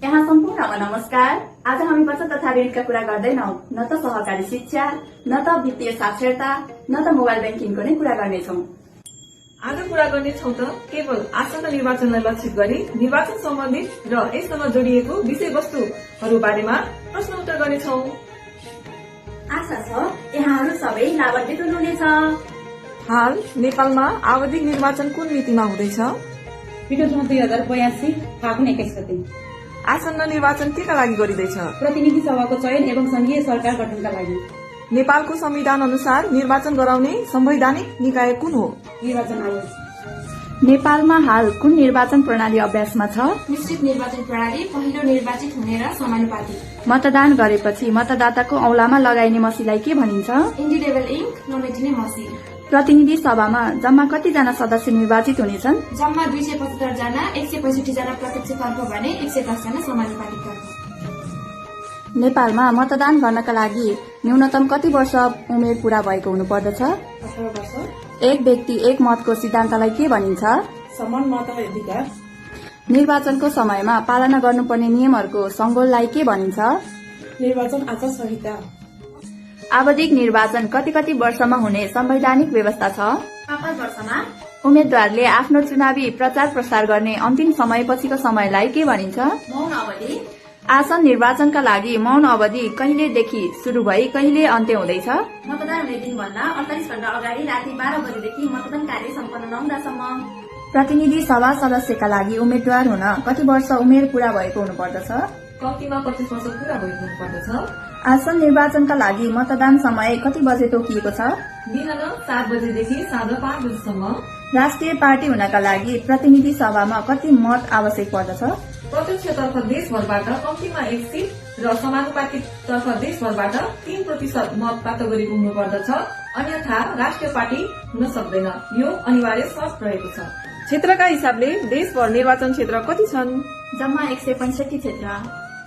यहाँ सम्पूर्णमा नमस्कार। आज हामी बचत तथा ऋणका कुरा गर्दैनौं, न त सहकारी शिक्षा, न त वित्तीय साक्षरता, न त मोबाइल ब्याङ्किङको नै कुरा गर्नेछौं। आज कुरा गर्नेछौं त केवल आसन्न निर्वाचनलाई लक्षित गरी निर्वाचन सम्बन्धित र यससँग जोडिएको विषयवस्तुहरू बारेमा प्रश्न उत्तर गर्नेछौं। आशा छ यहाँहरू सबै लाभान्वित हुनुहुनेछ। हाल नेपालमा आवधिक निर्वाचन कुन मितिमा हुँदैछ? विगतमा 2082 फागुन 21 गते आसन्न निर्वाचन केका लागि गरिँदैछ? प्रतिनिधि सभाको चयन एवं संघीय सरकार गठनका लागि। नेपालको संविधान अनुसार निर्वाचन गराउने संवैधानिक निकाय कुन हो? निर्वाचन आयोग। नेपालमा हाल कुन निर्वाचन प्रणाली अभ्यासमा छ? मिश्रित निर्वाचन प्रणाली, पहिलो निर्वाचित हुने र समानुपातिक। मतदान गरेपछि मतदाताको औंलामा लगाइने मसीलाई के भनिन्छ? इन्डिलेबल इङ्क, नमेटिने मसी। प्रतिनिधि सभामा जम्मा कतिजना सदस्य निर्वाचित हुनेछन्? जम्मा 275 जना, 165 जना प्रत्यक्षतर्फ भने 110 जना समानुपातिक तर्फ। नेपालमा मतदान गर्नका लागि न्यूनतम कति वर्ष उमेर पूरा भएको हुनुपर्दछ? 18 वर्ष। एक व्यक्ति एक मतको सिद्धान्तलाई के भनिन्छ? समान मताधिकार। निर्वाचनको समयमा पालना गर्नुपर्ने नियमहरूको संगोललाई के भनिन्छ? निर्वाचन आचार संहिता। आवधिक निर्वाचन कति कति वर्षमा हुने संवैधानिक व्यवस्था छ? 5 वर्षमा। उम्मेद्वारले आफ्नो चुनावी प्रचार प्रसार गर्ने अन्तिम समयपछिको समयलाई के भनिन्छ? मौन अवधि। आसन निर्वाचनका लागि मौन अवधि कहिलेदेखि शुरू भई कहिले अन्त्य हुँदैछ? मतदान हुने दिनभन्दा 48 घण्टा अगाडि राति 12 बजेदेखि मतदान कार्य सम्पन्न नहुँदासम्म। प्रतिनिधि सभा सदस्यका लागि उम्मेद्वार हुन कति वर्ष उमेर पूरा भएको हुनुपर्दछ? कम्तीमा 25 वर्ष पूरा भएको हुनुपर्दछ। आसन निर्वाचनका लागि मतदान समय कति बजे तोकिएको छ? बिहान 7 बजेदेखि साँझ 5 बजेसम्म। राष्ट्रिय पार्टी हुनका लागि प्रतिनिधि सभामा कति मत आवश्यक पर्दछ? प्रत्यक्षतर्फ देशभरबाट कम्तीमा 1 सिट र समानुपातिक तर्फ देशभरबाट 3% मत प्राप्त गरेको हुनुपर्दछ, अन्यथा राष्ट्रिय पार्टी हुन सक्दैन। यो अनिवार्य शर्त रहेको छ। क्षेत्रका हिसाबले देशभर निर्वाचन क्षेत्र कति छन्? जम्मा 165 क्षेत्र।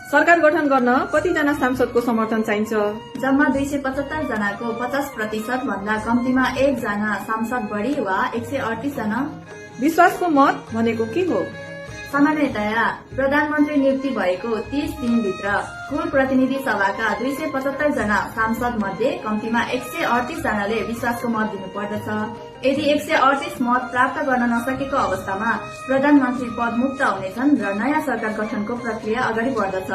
सरकार गठन गर्न कतिजना सांसदको समर्थन चाहिन्छ? जम्मा 275 जनाको 50% भन्दा कम्तीमा 1 जना सांसद बढी वा 138 जना। विश्वासको मत भनेको के हो? सामान्यतया प्रधानमन्त्री नियुक्ति भएको 30 दिनभित्र कुल प्रतिनिधि सभाका 275 जना सांसद मध्ये कम्तीमा 138 जनाले विश्वासको मत दिनुपर्दछ। यदि 138 मत प्राप्त गर्न नसकेको अवस्थामा प्रधानमन्त्री पद मुक्त हुनेछन् र नयाँ सरकार गठनको प्रक्रिया अगाडि बढ्दछ।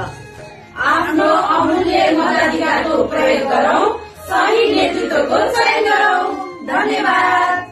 आफ्नो अमूल्य मताधिकारको प्रयोग गरौं, सही नेतृत्वको चयन गरौं। धन्यवाद।